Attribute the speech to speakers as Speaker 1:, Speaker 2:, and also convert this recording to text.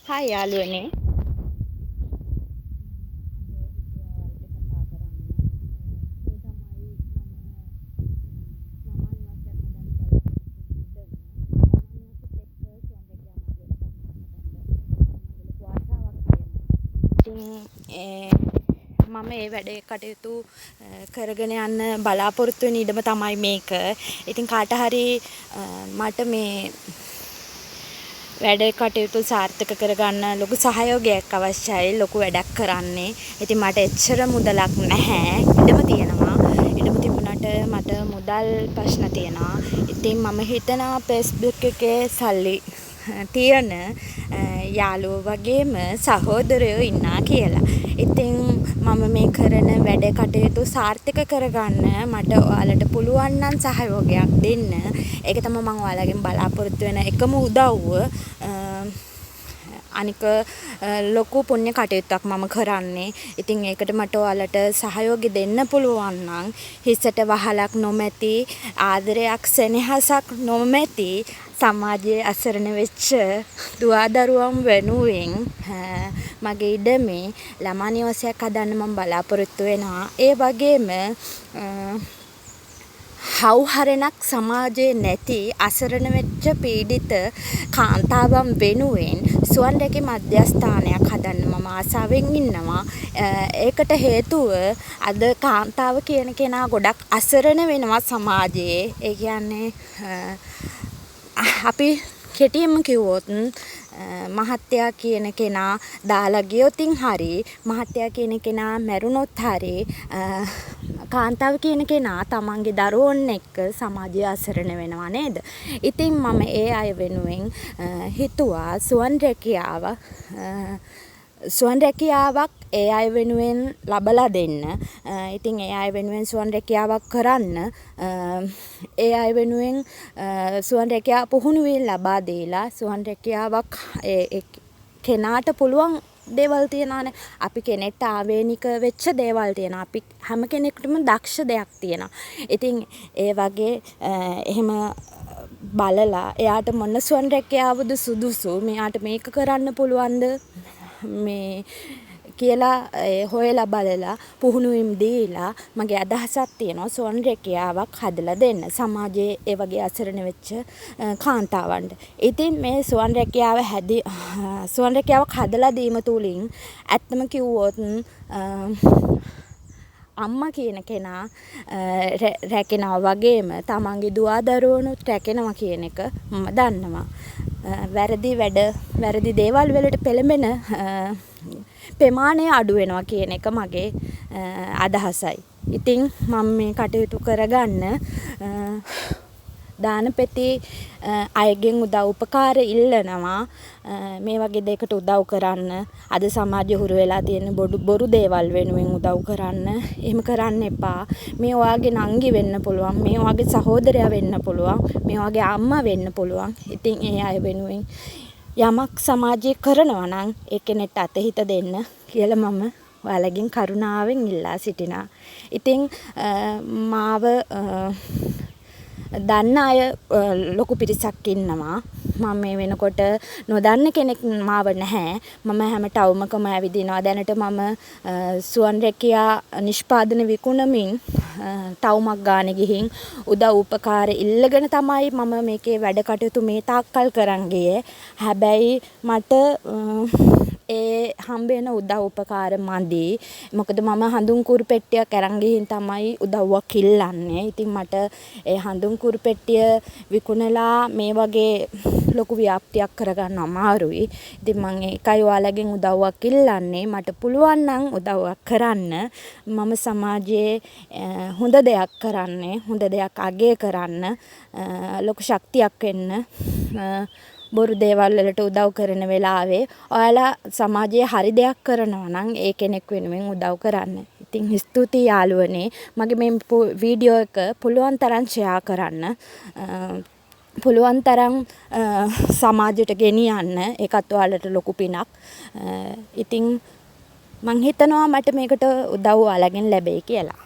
Speaker 1: Hi යාළුවනේ. මම ඒ වැඩේ කටයුතු කරගෙන යන්න බලාපොරොත්තු වෙන ඉඩම තමයි මේක. ඉතින් කාට හරි මට මේ වැඩ කටයුතු සාර්ථක කරගන්න ලොකු සහයෝගයක් අවශ්‍යයි. ලොකු වැඩක් කරන්නේ. ඉතින් මට එච්චර මුදලක් නැහැ. ඉඩම තියෙනවා. ඉඩම තිබුණාට මට මුදල් ප්‍රශ්න තියෙනවා. ඉතින් මම හිතනවා Facebook එකේ සල්ලි තියෙන යාළුවෝ වගේම සහෝදරයෝ ඉන්නා කියලා. ඉතින් මම මේ කරන වැඩ කටයුතු සාර්ථක කරගන්න මට ඔයාලට පුළුවන් නම් සහයෝගයක් දෙන්න. ඒක තමයි මම ඔයාලගෙන් බලාපොරොත්තු වෙන එකම උදව්ව. අනික ලොකු පුණ්‍ය කටයුත්තක් මම කරන්නේ. ඉතින් ඒකට මට ඔයාලට සහයෝගය දෙන්න පුළුවන් නම් හිසට වහලක් නොමැති ආදරයක් සෙනෙහසක් නොමැති සමාජයේ අසරණ වෙච්ච දුවදරුවන් වෙනුවෙන් මගේ ඉඩමේ ළමා නිවාසයක් හදන්න මම බලාපොරොත්තු වෙනවා. ඒ වගේම හවුහරණක් සමාජයේ නැති අසරණ වෙච්ච පීඩිත කාන්තාවන් වෙනුවෙන් සුවන් රැකී මධ්‍යස්ථානයක් හදන්න මම ආසාවෙන් ඉන්නවා. ඒකට හේතුව අද කාන්තාව කියන කෙනා ගොඩක් අසරණ වෙනවා සමාජයේ. ඒ කියන්නේ අපි කෙටියෙන්ම කිව්වොත් මහත්තයා කියන කෙනා දාලා ගියොතින් හරි මහත්තයා කියන කෙනා මැරුණොත් හරි කාන්තාව කියන කෙනා තමන්ගේ දරුවොන් එක්ක සමාජය අසරණ වෙනවා නේද? ඉතින් මම ඒ අය වෙනුවෙන් හිතුවා සුවන් රැකියාවක් ඒ අය වෙනුවෙන් ලබලා දෙන්න. ඉතින් ඒ අය වෙනුවෙන් සුවන් රැකියාවක් කරන්න ඒ අය වෙනුවෙන් සුවන් රැකියාව පුහුණුවීම් ලබා දීලා සුවන් රැකියාවක් කෙනාට පුළුවන් දේවල් තියනවානේ. අපි කෙනෙක්ට ආවේනික වෙච්ච දේවල් තියෙනවා. අපි හැම කෙනෙකුටම දක්ෂ දෙයක් තියෙනවා. ඉතින් ඒ වගේ එහෙම බලලා එයාට මොන සුවන් රැකියාවද සුදුසු, මෙයාට මේක කරන්න පුළුවන්ද මේ කියලා හොයලා බලලා පුහුණුවීම් දීලා මගේ අදහසක් තියෙනවා සුවන් රැකියාවක් හදලා දෙන්න සමාජයේ ඒ වගේ අසරණ වෙච්ච කාන්තාවන්ට. ඉතින් මේ සුවන් රැකියාවක් හදලා දීම තුලින් ඇත්තම කිව්වොත් අම්මා කියන කෙනා රැකෙනවා වගේම තමන්ගේ දුවදරුවනුත් රැකෙනවා කියන එක මම දන්නවා. වැරදි දේවල් වලට පෙළඹෙන ප්‍රමාණය අඩු වෙනවා කියන එක මගේ අදහසයි. ඉතින් මම මේ කටයුතු කරගන්න දානපෙති අයගෙන් උදව් උපකාර ඉල්ලනවා. මේ වගේ දෙයකට උදව් කරන්න. අද සමාජය හුරු වෙලා තියෙන බොරු දේවල් වෙනුවෙන් උදව් කරන්න. එහෙම කරන්න එපා. මේ ඔයාගේ නංගි වෙන්න පුළුවන්. මේ ඔයාගේ සහෝදරයා වෙන්න පුළුවන්. මේ ඔයාගේ අම්මා වෙන්න පුළුවන්. ඉතින් ඒ අය වෙනුවෙන් යමක් සමාජයේ කරනවා නම් ඒ කෙනෙක්ට අතහිත දෙන්න කියලා මම ඔයාලගෙන් කරුණාවෙන් ඉල්ලා සිටිනවා. ඉතින් මාව දන්න අය ලොකු පිරිසක් ඉන්නවා. මම මේ වෙනකොට නොදන්න කෙනෙක් මාව නැහැ. මම හැම ටවුමකම ඇවිදිනවා. දැනට මම සුවන් රැකියා නිෂ්පාදන විකුණමින් ටවුමක් ගානේ ගිහින් උදව් උපකාර ඉල්ලගෙන තමයි මම මේකේ වැඩ කටයුතු මේ තාක්කල් කරන් ගියේ. හැබැයි මට ඒ හම්බෙන උදව් උපකාර මදි. මොකද මම හඳුන් කුරු පෙට්ටියක් අරන් ගිහින් තමයි උදව්වක් ඉල්ලන්නේ. ඉතින් මට ඒ හඳුන් කුරු පෙට්ටිය විකුණලා මේ වගේ ලොකු ව්‍යාප්තියක් කරගන්න අමාරුයි. ඉතින් මම ඒකයි ඔයාලගෙන් උදව්වක් ඉල්ලන්නේ. මට පුළුවන් නම් උදව්වක් කරන්න. මම සමාජයේ හොඳ දෙයක් කරන්නේ, හොඳ දෙයක් අගය කරන්න, ලොකු ශක්තියක් වෙන්න. බොරු දේවල් වලට උදව් කරන වෙලාවේ ඔයාලා සමාජයේ හරි දෙයක් කරනවා නම් ඒ කෙනෙක් වෙනුවෙන් උදව් කරන්න. ඉතින් ස්තුතියි යාළුවනේ. මගේ මේ වීඩියෝ එක පුළුවන් තරම් ෂෙයා කරන්න. පුළුවන් තරම් සමාජයට ගෙනියන්න. ඒකත් ඔයාලට ලොකු පිනක්. ඉතින් මං හිතනවා මට මේකට උදව් ඔයාලගෙන් ලැබෙයි කියලා.